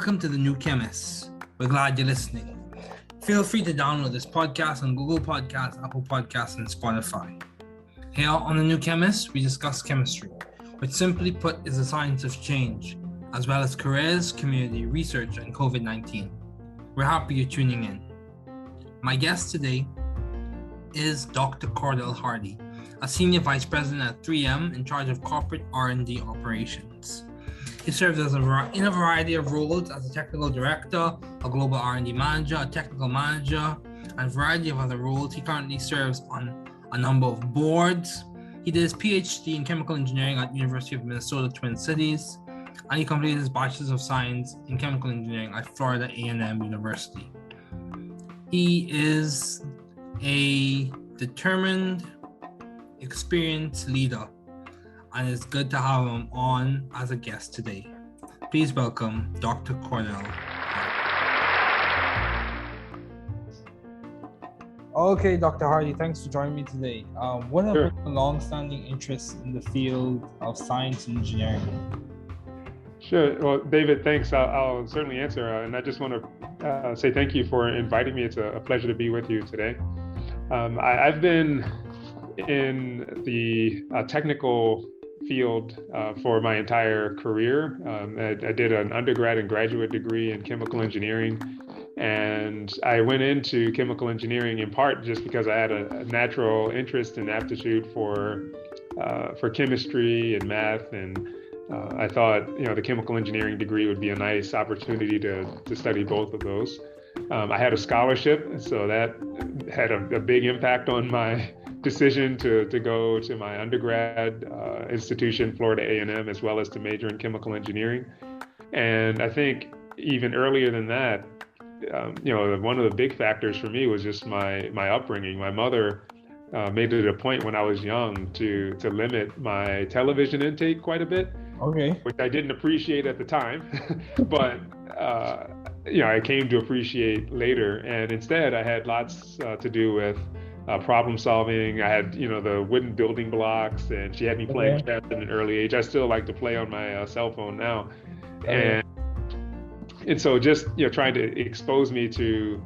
Welcome to the New Chemist. We're glad you're listening. Feel free to download this podcast on Google Podcasts, Apple Podcasts, and Spotify. Here on the New Chemist, we discuss chemistry, which simply put is the science of change, as well as careers, community, research, and COVID-19. We're happy you're tuning in. My guest today is Dr. Cordell Hardy, a Senior Vice President at 3M in charge of corporate R&D operations. He serves in a variety of roles as a technical director, a global R&D manager, a technical manager, and a variety of other roles. He currently serves on a number of boards. He did his PhD in chemical engineering at University of Minnesota Twin Cities, and he completed his Bachelor's of Science in Chemical Engineering at Florida A&M University. He is a determined, experienced leader, and it's good to have him on as a guest today. Please welcome Dr. Cordell. Okay, Dr. Hardy, thanks for joining me today. What are your long-standing interests in the field of science and engineering? Sure. Well, David, thanks. I'll certainly answer. And I just want to say thank you for inviting me. It's a pleasure to be with you today. I've been in the technical field for my entire career. I did an undergrad and graduate degree in chemical engineering, and I went into chemical engineering in part just because I had a natural interest and aptitude for chemistry and math, and I thought the chemical engineering degree would be a nice opportunity to study both of those. I had a scholarship, so that had a big impact on my decision to go to my undergrad institution, Florida A&M, as well as to major in chemical engineering. And I think even earlier than that, one of the big factors for me was just my upbringing. My mother made it a point when I was young to limit my television intake quite a bit. Okay. Which I didn't appreciate at the time, but I came to appreciate later. And instead, I had lots to do with problem solving. I had, the wooden building blocks, and she had me playing chess at an early age. I still like to play on my cell phone now. And so just, trying to expose me to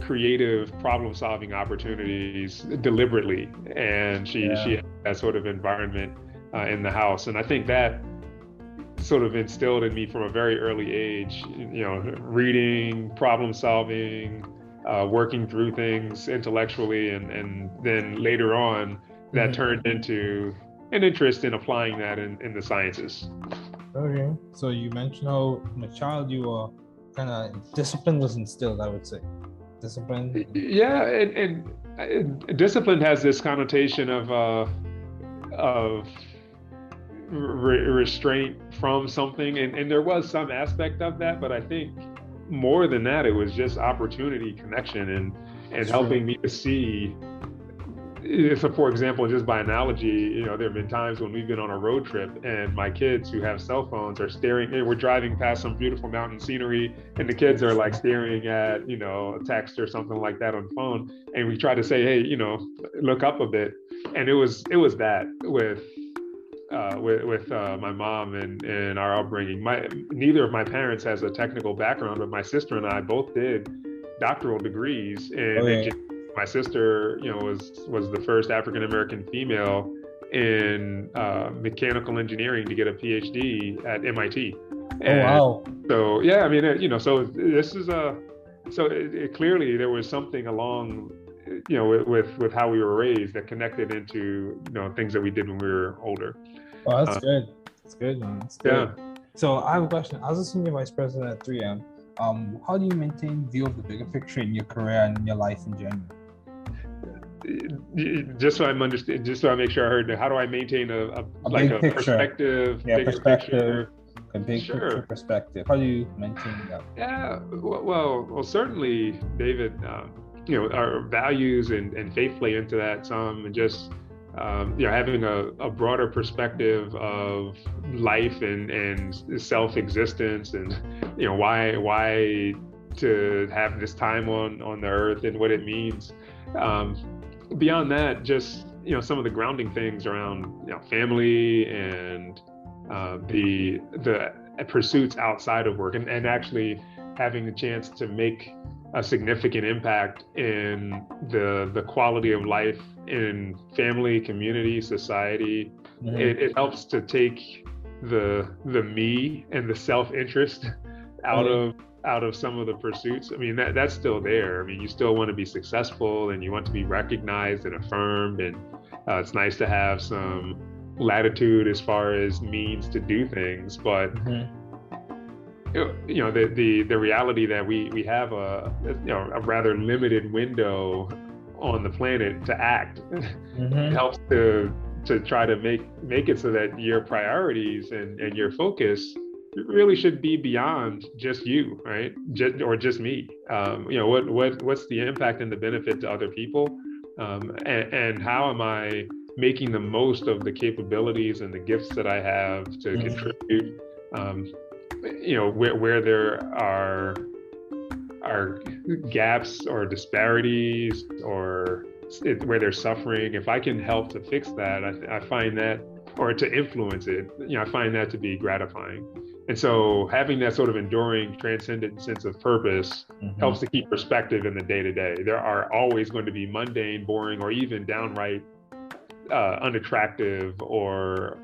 creative problem solving opportunities deliberately. And she had that sort of environment in the house. And I think that sort of instilled in me from a very early age, reading, problem solving, working through things intellectually, and then later on that turned into an interest in applying that in the sciences. Okay, so you mentioned how from a child you were kind of discipline was instilled, I would say. Discipline. Yeah, and discipline has this connotation of restraint from something, and there was some aspect of that, but I think more than that, it was just opportunity, connection, and helping me to see. So, for example, just by analogy, there have been times when we've been on a road trip and my kids who have cell phones are staring, and we're driving past some beautiful mountain scenery, and the kids are like staring at, a text or something like that on the phone. And we try to say, hey, look up a bit. And it was that with my mom and our upbringing. Neither of my parents has a technical background, but my sister and I both did doctoral degrees in engineering. My sister, was the first African American female in mechanical engineering to get a PhD at MIT. And wow! So yeah, I mean, so this is clearly there was something along, with how we were raised that connected into things that we did when we were older. Oh, that's good. That's good, man. That's good. Yeah. So I have a question. As a senior vice president at 3M, how do you maintain view of the bigger picture in your career and in your life in general? Just so I understand, just so I make sure I heard, how do I maintain a perspective? Yeah, perspective. A big picture perspective. How do you maintain that? Yeah, well, certainly, David. Our values and faith play into that some, and just having a broader perspective of life and self-existence, and why to have this time on the earth and what it means. Beyond that, just some of the grounding things around family and the pursuits outside of work, and actually having the chance to make a significant impact in the quality of life in family, community, society. It helps to take the me and the self-interest out of some of the pursuits. I mean, that's still there. I mean, you still want to be successful and you want to be recognized and affirmed, and it's nice to have some latitude as far as means to do things, but you know, the reality that we have a rather limited window on the planet to act. It helps to try to make it so that your priorities and your focus really should be beyond just you, right? Just me. You know, what's the impact and the benefit to other people, and how am I making the most of the capabilities and the gifts that I have to contribute. You know, where there are gaps or disparities or where there's suffering, if I can help to fix that, I find that, or to influence it, you know, I find that to be gratifying. And so having that sort of enduring, transcendent sense of purpose helps to keep perspective in the day-to-day. There are always going to be mundane, boring, or even downright unattractive or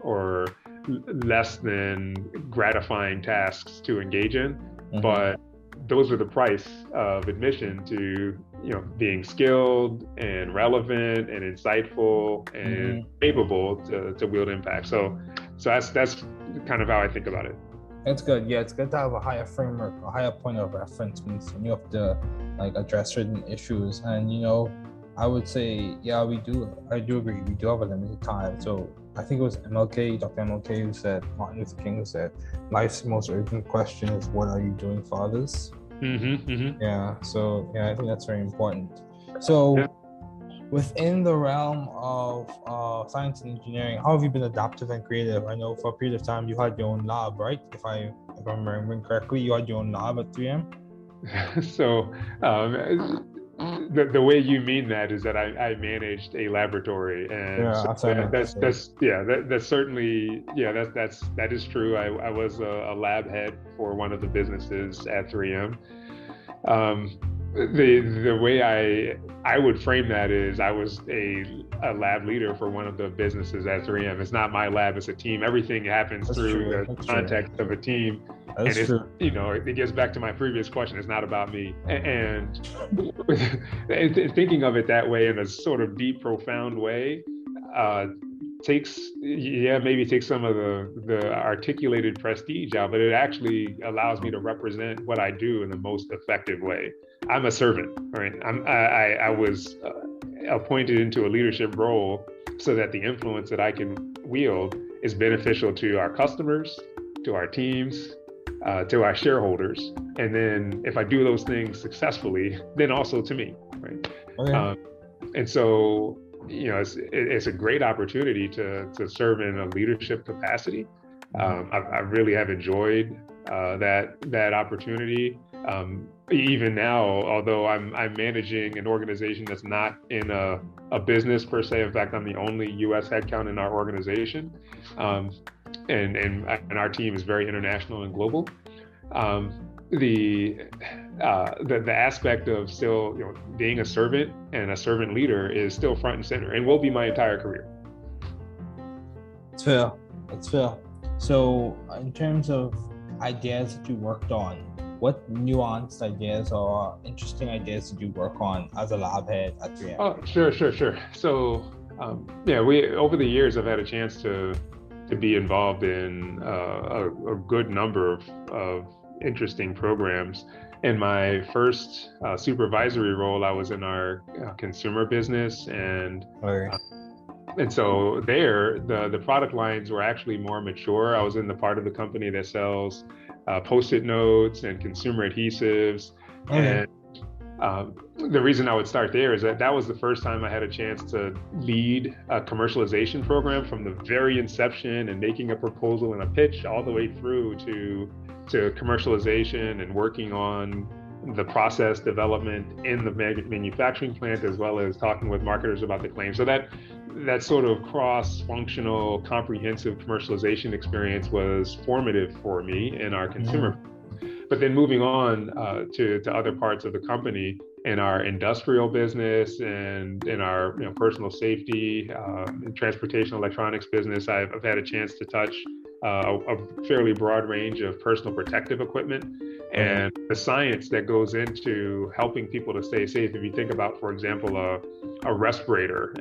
less than gratifying tasks to engage in, but those are the price of admission to, you know, being skilled and relevant and insightful and capable to wield impact. So that's kind of how I think about it. It's good. Yeah, it's good to have a higher framework, a higher point of reference when you have to like address certain issues. And you know, I would say, yeah, I do agree. We do have a limited time. So I think it was Dr. MLK who said, Martin Luther King who said, life's most urgent question is, what are you doing for others? Yeah. So yeah, I think that's very important. So within the realm of science and engineering, how have you been adaptive and creative? I know for a period of time you had your own lab, right? If I'm remembering correctly, you had your own lab at 3M. So the way you mean that is that I managed a laboratory, and that's certainly, that is true. I was a lab head for one of the businesses at 3M. The way I would frame that is I was a lab leader for one of the businesses at 3M. It's not my lab, it's a team. Everything happens through the context of a team. And it's, you know, it gets back to my previous question. It's not about me. And thinking of it that way in a sort of deep, profound way takes some of the articulated prestige out, but it actually allows me to represent what I do in the most effective way. I'm a servant, right? I was appointed into a leadership role so that the influence that I can wield is beneficial to our customers, to our teams, to our shareholders. And then if I do those things successfully, then also to me, right? Okay. And so, you know, it's a great opportunity to serve in a leadership capacity. I really have enjoyed that opportunity. Even now, although I'm managing an organization that's not in a business per se. In fact, I'm the only U.S. headcount in our organization, and our team is very international and global. The aspect of still, you know, being a servant and a servant leader is still front and center, and will be my entire career. It's fair. It's fair. So, in terms of ideas that you worked on, what nuanced ideas or interesting ideas did you work on as a lab head at 3M? Oh, sure. So, we over the years I've had a chance to be involved in a good number of interesting programs. In my first supervisory role, I was in our consumer business, and so there, the product lines were actually more mature. I was in the part of the company that sells Post-it notes and consumer adhesives. And the reason I would start there is that was the first time I had a chance to lead a commercialization program from the very inception and making a proposal and a pitch all the way through to commercialization and working on the process development in the manufacturing plant, as well as talking with marketers about the claim. So that sort of cross-functional, comprehensive commercialization experience was formative for me in our consumer. But then moving on to other parts of the company, in our industrial business and in our personal safety, transportation electronics business, I've had a chance to touch a fairly broad range of personal protective equipment and the science that goes into helping people to stay safe. If you think about, for example, a respirator,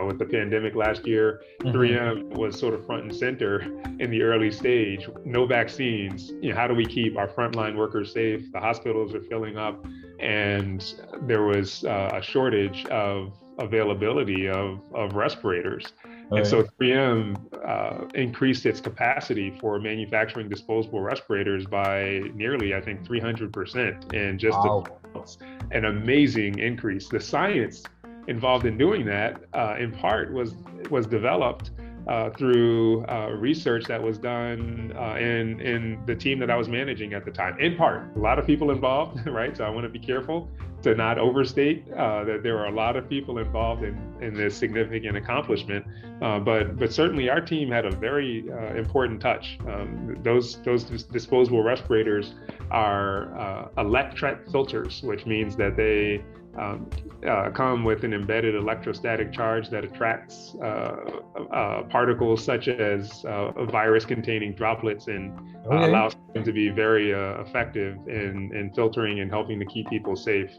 with the pandemic last year, 3M was sort of front and center in the early stage. No vaccines. How do we keep our frontline workers safe? The hospitals are filling up, and there was a shortage of availability of respirators. And so 3M increased its capacity for manufacturing disposable respirators by nearly, I think, 300% in just an amazing increase. The science involved in doing that, in part, was developed through research that was done in the team that I was managing at the time. In part, a lot of people involved, right? So I want to be careful to not overstate that there are a lot of people involved in this significant accomplishment. But certainly our team had a very important touch. Those disposable respirators are electret filters, which means that they come with an embedded electrostatic charge that attracts particles such as virus-containing droplets and allows them to be very effective in filtering and helping to keep people safe.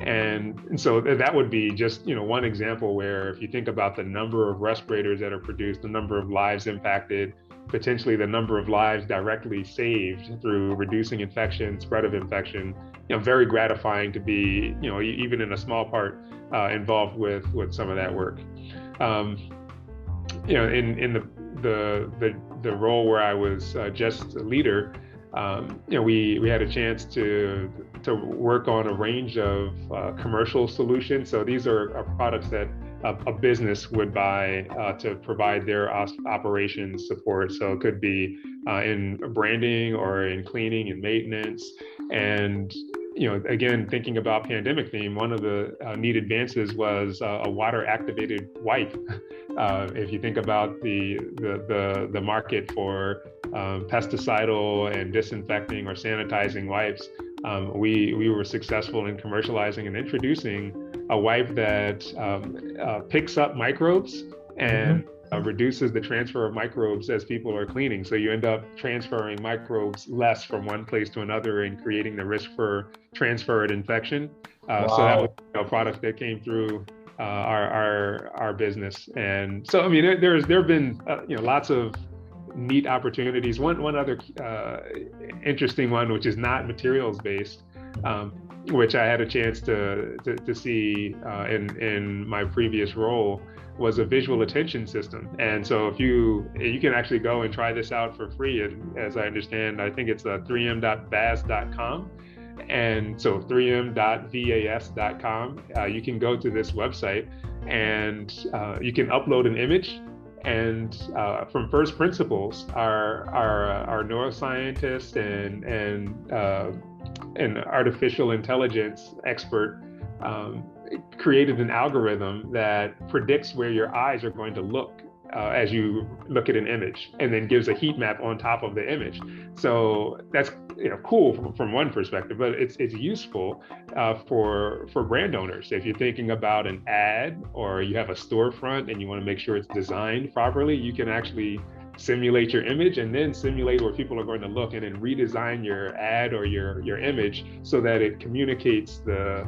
And so that would be just one example where, if you think about the number of respirators that are produced, the number of lives impacted, potentially the number of lives directly saved through reducing infection, spread of infection, very gratifying to be, even in a small part, involved with some of that work. In the role where I was just a leader, we had a chance to work on a range of commercial solutions. So these are products that a business would buy to provide their operations support. So it could be in branding or in cleaning and maintenance. And again, thinking about pandemic theme, one of the neat advances was a water activated wipe. If you think about the market for pesticidal and disinfecting or sanitizing wipes, we were successful in commercializing and introducing a wipe that picks up microbes and reduces the transfer of microbes as people are cleaning. So you end up transferring microbes less from one place to another and creating the risk for transfer and infection. So that was a product that came through our business. And so, there have been lots of neat opportunities. One other interesting one, which is not materials based, which I had a chance to see in my previous role, was a visual attention system. And so if you can actually go and try this out for free, and as I understand, I think it's 3m.vas.com. And so 3m.vas.com, you can go to this website and you can upload an image. And from first principles, our neuroscientist and artificial intelligence expert created an algorithm that predicts where your eyes are going to look as you look at an image, and then gives a heat map on top of the image. So that's cool from one perspective, but it's useful for brand owners. If you're thinking about an ad or you have a storefront and you want to make sure it's designed properly, you can actually simulate your image and then simulate where people are going to look, and then redesign your ad or your image so that it communicates the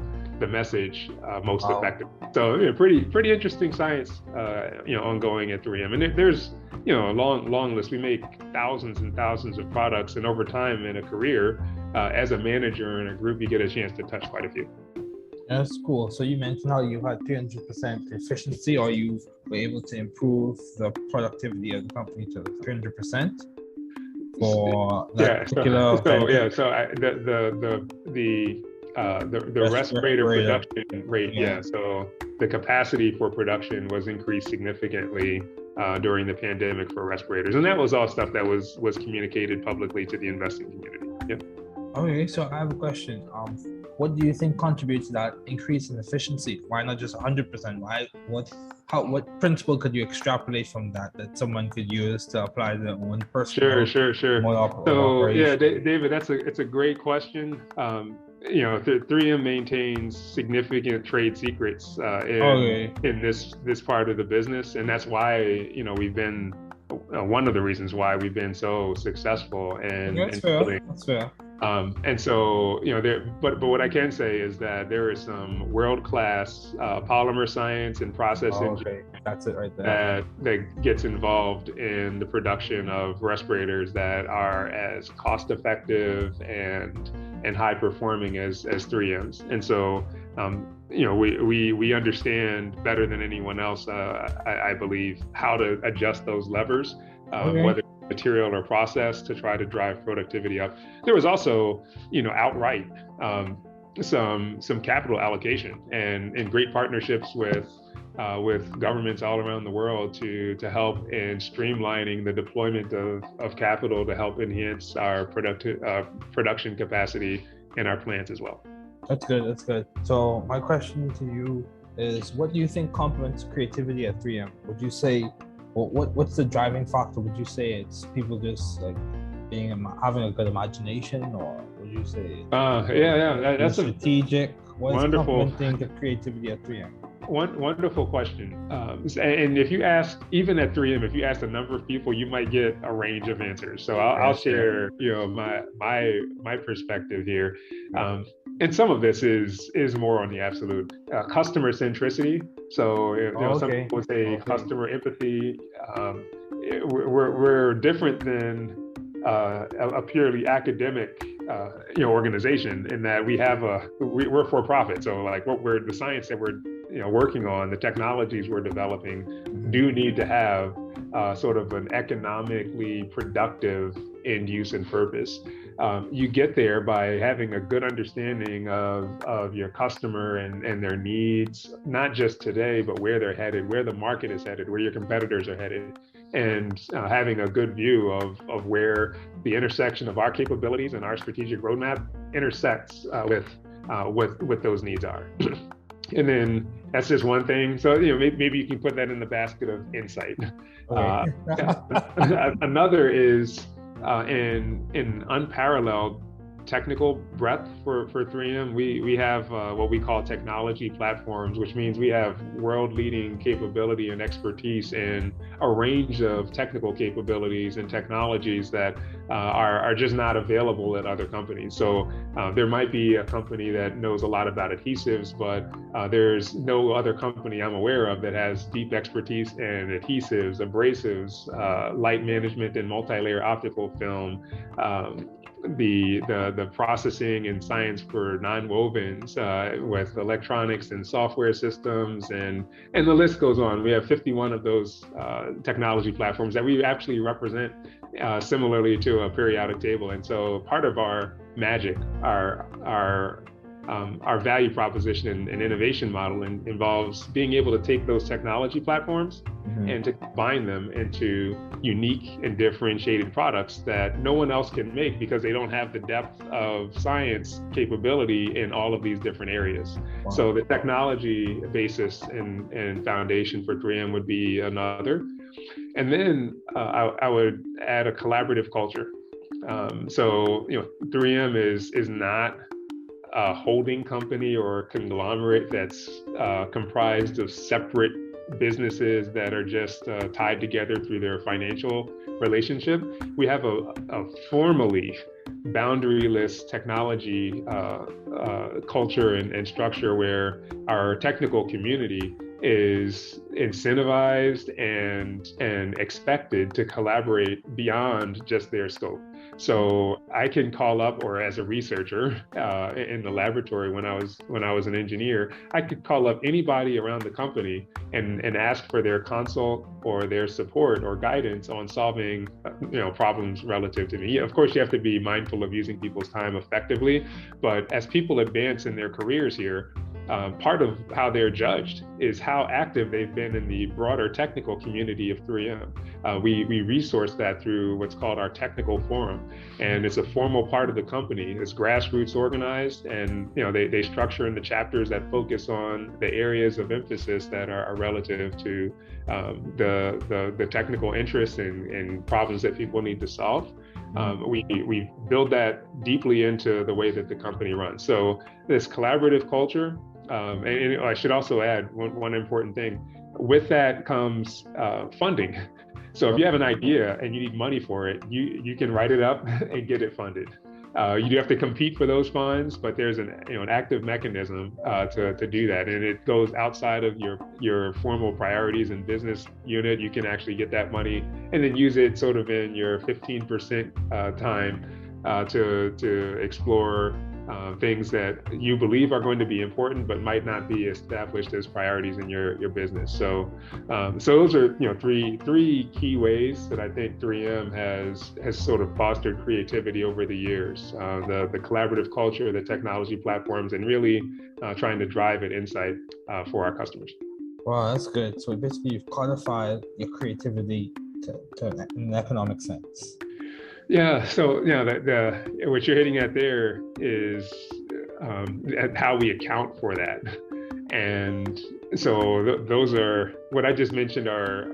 message most effectively. So pretty interesting science ongoing at 3M. And there's a long list. We make thousands and thousands of products, and over time in a career as a manager in a group, you get a chance to touch quite a few. That's cool. So you mentioned how you had 300% efficiency, or you were able to improve the productivity of the company to 300% for that particular. The respirator production rate, so the capacity for production was increased significantly during the pandemic for respirators, and that was all stuff that was communicated publicly to the investing community. Okay, so I have a question. what do you think contributes to that increase in efficiency? Why not just 100%? What principle could you extrapolate from that someone could use to apply their own personal Sure. So yeah, David, it's a great question. 3M maintains significant trade secrets in this part of the business, and that's why we've been one of the reasons why we've been so successful That's fair. And so, but what I can say is that there is some world-class polymer science and process engineering that's it right there. that gets involved in the production of respirators that are as cost-effective and high-performing as 3M's. And so, we understand better than anyone else, I believe, how to adjust those levers, whether material or process, to try to drive productivity up. There was also, outright some capital allocation and great partnerships with governments all around the world to help in streamlining the deployment of capital to help enhance our production capacity in our plants as well. That's good. So my question to you is, what do you think complements creativity at 3M? Would you say, what's the driving factor? Would you say it's people just like having a good imagination, or would you say that's strategic? What's wonderful complementing the creativity at 3M? Wonderful question. And if you ask, even at 3M, if you ask a number of people, you might get a range of answers. So I'll share, my perspective here. And some of this is more on the absolute customer centricity. So some people say customer empathy. We're different than a purely academic organization in that we're for profit. So like the science that we're working on, the technologies we're developing do need to have sort of an economically productive end use and purpose. You get there by having a good understanding of your customer and their needs, not just today, but where they're headed, where the market is headed, where your competitors are headed, and having a good view of where the intersection of our capabilities and our strategic roadmap intersects with those needs are. And then that's just one thing. So maybe you can put that in the basket of insight. Another is in unparalleled technical breadth for 3M. We have what we call technology platforms, which means we have world-leading capability and expertise in a range of technical capabilities and technologies that are just not available at other companies. So there might be a company that knows a lot about adhesives, but there's no other company I'm aware of that has deep expertise in adhesives, abrasives, light management and multi-layer optical film, the processing and science for nonwovens with electronics and software systems, and the list goes on. We have 51 of those technology platforms that we actually represent similarly to a periodic table. And so part of our magic, our value proposition and innovation model involves being able to take those technology platforms and to combine them into unique and differentiated products that no one else can make because they don't have the depth of science capability in all of these different areas. Wow. So the technology basis and foundation for 3M would be another. And then I would add a collaborative culture. So 3M is not a holding company or conglomerate that's comprised of separate businesses that are just tied together through their financial relationship. We have a formally boundaryless technology culture and structure where our technical community is incentivized and expected to collaborate beyond just their scope. So I can call up, or as a researcher in the laboratory when I was an engineer, I could call up anybody around the company and ask for their consult or their support or guidance on solving problems relative to me. Of course, you have to be mindful of using people's time effectively, but as people advance in their careers here, part of how they're judged is how active they've been in the broader technical community of 3M. We resource that through what's called our technical forum, and it's a formal part of the company. It's grassroots organized, and they structure in the chapters that focus on the areas of emphasis that are relative to the technical interests and problems that people need to solve. We build that deeply into the way that the company runs. So this collaborative culture, and I should also add one important thing. With that comes funding. So if you have an idea and you need money for it, you can write it up and get it funded. You do have to compete for those funds, but there's an active mechanism to do that, and it goes outside of your formal priorities and business unit. You can actually get that money and then use it sort of in your 15% time to explore things that you believe are going to be important, but might not be established as priorities in your business. So those are three key ways that I think 3M has sort of fostered creativity over the years. The collaborative culture, the technology platforms, and really trying to drive an insight for our customers. Wow, that's good. So basically, you've codified your creativity to an economic sense. Yeah, so what you're hitting at there is how we account for that, and so those are what I just mentioned are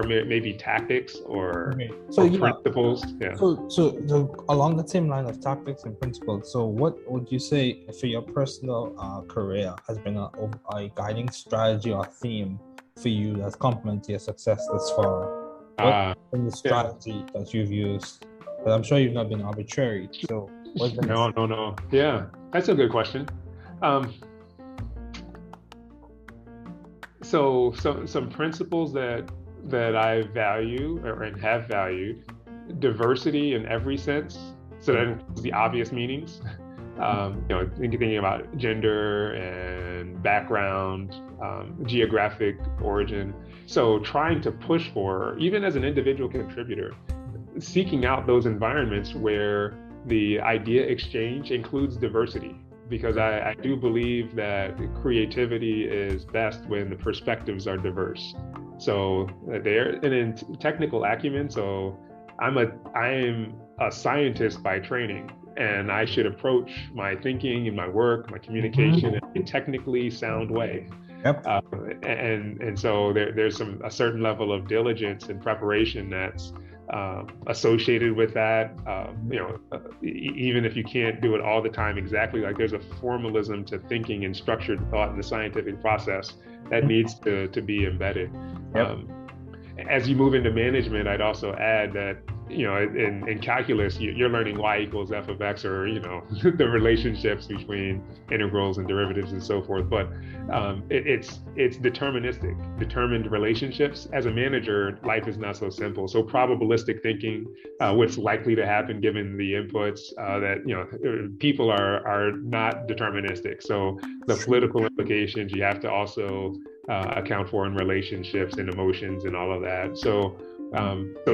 maybe tactics or principles. Yeah. So along the same line of tactics and principles. So what would you say for your personal career has been a guiding strategy or theme for you that's complemented your success thus far? What's been the strategy that you've used? But I'm sure you've not been arbitrary. So no. Yeah, that's a good question. So some principles that I value and have valued: diversity in every sense. So that includes the obvious meanings. Thinking about gender and background, geographic origin. So trying to push for, even as an individual contributor, seeking out those environments where the idea exchange includes diversity, because I do believe that creativity is best when the perspectives are diverse. So and in technical acumen, so I am a scientist by training, and I should approach my thinking and my work, my communication in a technically sound way. Yep. And so there's a certain level of diligence and preparation that's associated with that. Even if you can't do it all the time exactly, like there's a formalism to thinking and structured thought in the scientific process that needs to be embedded. Yep. As you move into management, I'd also add that in calculus, you're learning y equals f of x, or the relationships between integrals and derivatives and so forth. But it's determined relationships. As a manager, life is not so simple. So probabilistic thinking, what's likely to happen given the inputs, that people are not deterministic. So the political implications you have to also account for in relationships and emotions and all of that. So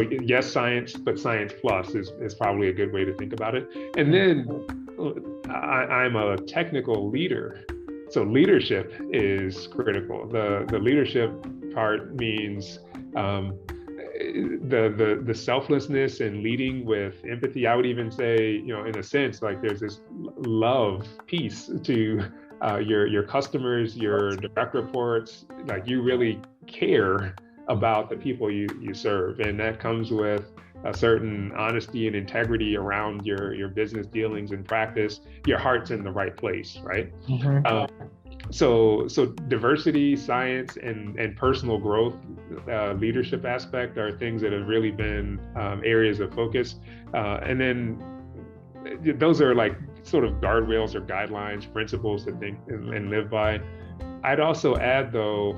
yes, science, but science plus is probably a good way to think about it. And then I'm a technical leader. So leadership is critical. The leadership part means the selflessness and leading with empathy. I would even say, in a sense, like there's this love piece to your customers, your direct reports. Like you really care about the people you serve, and that comes with a certain honesty and integrity around your business dealings and practice. Your heart's in the right place, right? So diversity, science, and personal growth, leadership aspect are things that have really been areas of focus, and then those are like sort of guardrails or guidelines, principles to think and live by. I'd also add though,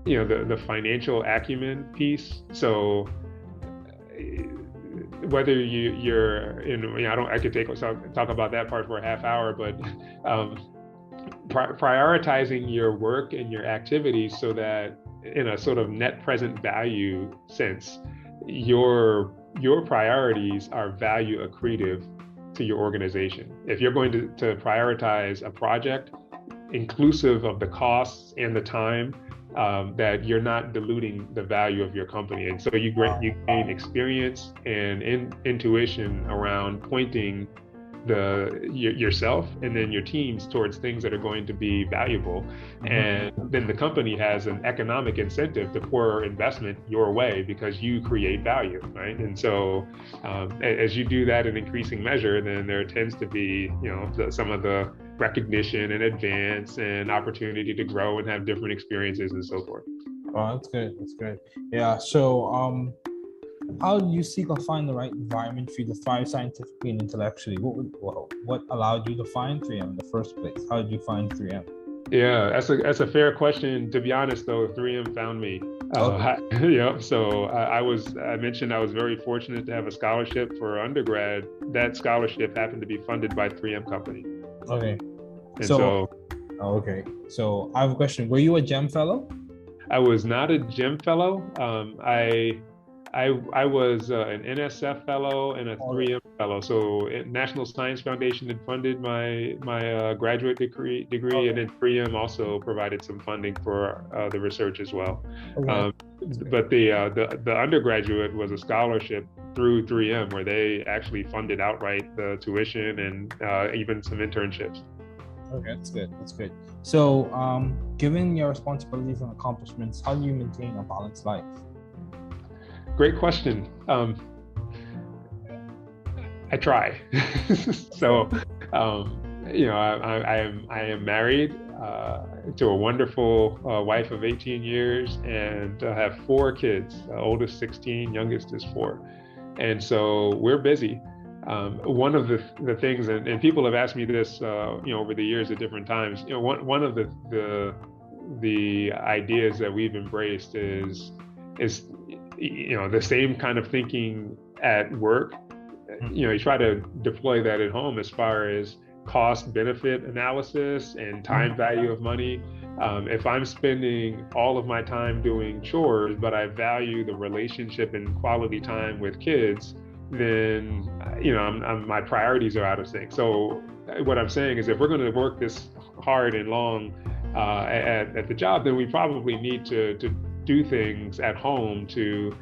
the financial acumen piece. So whether you're in, I could talk about that part for a half hour, but prioritizing your work and your activities so that in a sort of net present value sense, your priorities are value accretive to your organization. If you're going to prioritize a project, inclusive of the costs and the time, that you're not diluting the value of your company. And so you gain experience and intuition around pointing yourself and then your teams towards things that are going to be valuable. And then the company has an economic incentive to pour investment your way because you create value, right? And so as you do that in increasing measure, then there tends to be, some of the recognition and advance and opportunity to grow and have different experiences and so forth. Oh, that's good. That's good. Yeah. So, how do you seek or find the right environment for you to thrive scientifically and intellectually? What allowed you to find 3M in the first place? How did you find 3M? Yeah, that's a fair question. To be honest, though, 3M found me. Okay. So I mentioned I was very fortunate to have a scholarship for undergrad. That scholarship happened to be funded by 3M company. Okay. And okay. So I have a question. Were you a GEM fellow? I was not a GEM fellow. I was an NSF fellow and a 3M fellow. So National Science Foundation had funded my graduate degree, and then 3M also provided some funding for the research as well. Okay. But the undergraduate was a scholarship through 3M where they actually funded outright the tuition and even some internships. Okay, that's good. That's good. So, given your responsibilities and accomplishments, how do you maintain a balanced life? Great question. I try. So, I am married to a wonderful wife of 18 years and have 4 kids. Oldest 16, youngest is 4, and so we're busy. One of the things, and people have asked me this, over the years at different times. One of the ideas that we've embraced is the same kind of thinking at work. You try to deploy that at home as far as cost benefit analysis and time value of money. If I'm spending all of my time doing chores, but I value the relationship and quality time with kids, then my priorities are out of sync. So what I'm saying is, if we're going to work this hard and long at the job, then we probably need to do things at home to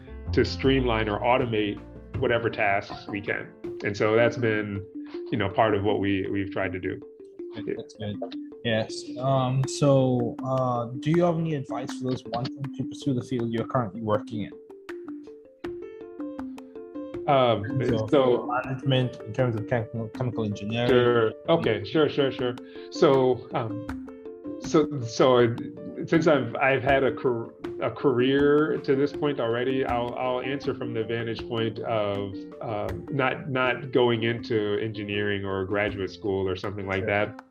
streamline or automate whatever tasks we can. And so that's been part of what we've tried to do. That's good. Yes. So do you have any advice for those wanting to pursue the field you're currently working in? So management, in terms of chemical engineering. Sure. Okay. Sure. So since I've had a career to this point already, I'll answer from the vantage point of not going into engineering or graduate school or something like that.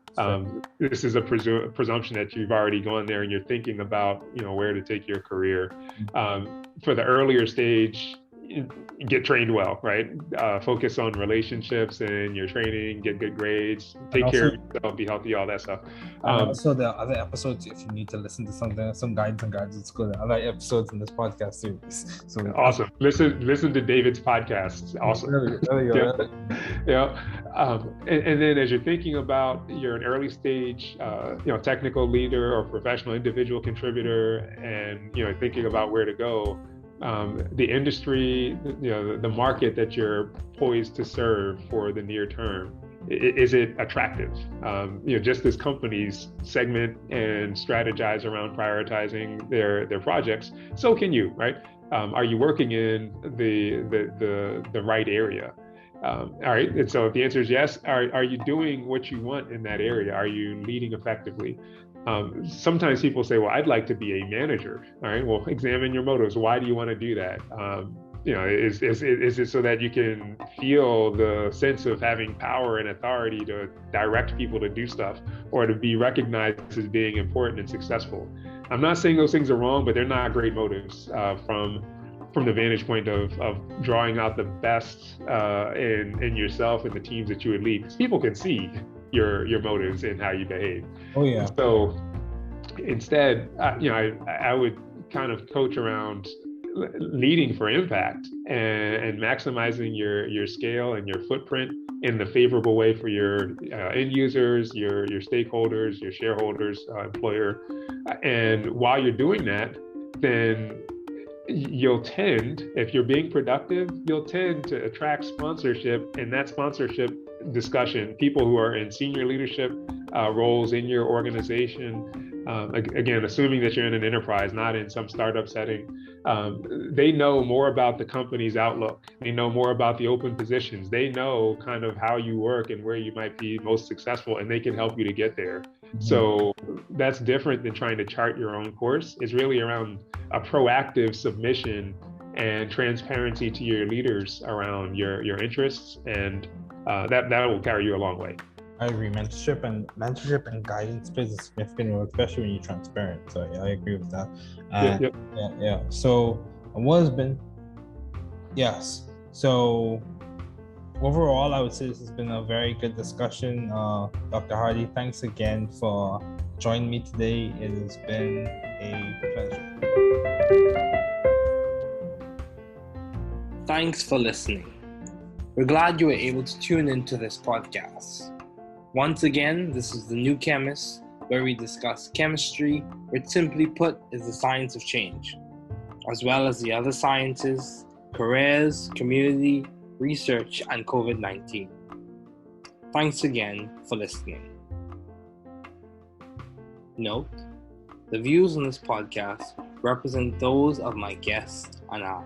This is a presumption that you've already gone there and you're thinking about where to take your career. For the earlier stage, get trained well, right? Focus on relationships and your training, get good grades, take care of yourself, be healthy, all that stuff. Also, there are other episodes if you need to listen to some guides and graduate school. There are other episodes in this podcast series. So awesome. Listen to David's podcast. Awesome. Yeah. And then as you're thinking about you're an early stage, technical leader or professional individual contributor, and thinking about where to go. The industry, the market that you're poised to serve for the near term, is it attractive? Just as companies segment and strategize around prioritizing their projects, so can you, right? Are you working in the right area? All right, and so if the answer is yes, are you doing what you want in that area? Are you leading effectively? Sometimes people say, well, I'd like to be a manager. All right, well, examine your motives. Why do you want to do that? Is it so that you can feel the sense of having power and authority to direct people to do stuff, or to be recognized as being important and successful? I'm not saying those things are wrong, but they're not great motives from the vantage point of drawing out the best in yourself and the teams that you would lead. Because people can see your motives and how you behave. Oh yeah. So instead, I would kind of coach around leading for impact and maximizing your scale and your footprint in the favorable way for your end users, your stakeholders, your shareholders, employer. And while you're doing that, then you'll tend, if you're being productive, you'll tend to attract sponsorship, and that sponsorship discussion, people who are in senior leadership roles in your organization, again, assuming that you're in an enterprise, not in some startup setting, they know more about the company's outlook. They know more about the open positions. They know kind of how you work and where you might be most successful, and they can help you to get there. Mm-hmm. So that's different than trying to chart your own course. It's really around a proactive submission and transparency to your leaders around your interests, and that will carry you a long way. I agree. Mentorship and guidance plays a significant role, especially when you're transparent. So yeah, I agree with that. Yeah. So So overall, I would say this has been a very good discussion. Dr. Hardy, thanks again for joining me today. It has been a pleasure. Thanks for listening. We're glad you were able to tune into this podcast. Once again, this is The New Chemist, where we discuss chemistry, which simply put is the science of change, as well as the other sciences, careers, community, research, and COVID-19. Thanks again for listening. Note, the views on this podcast represent those of my guests and I.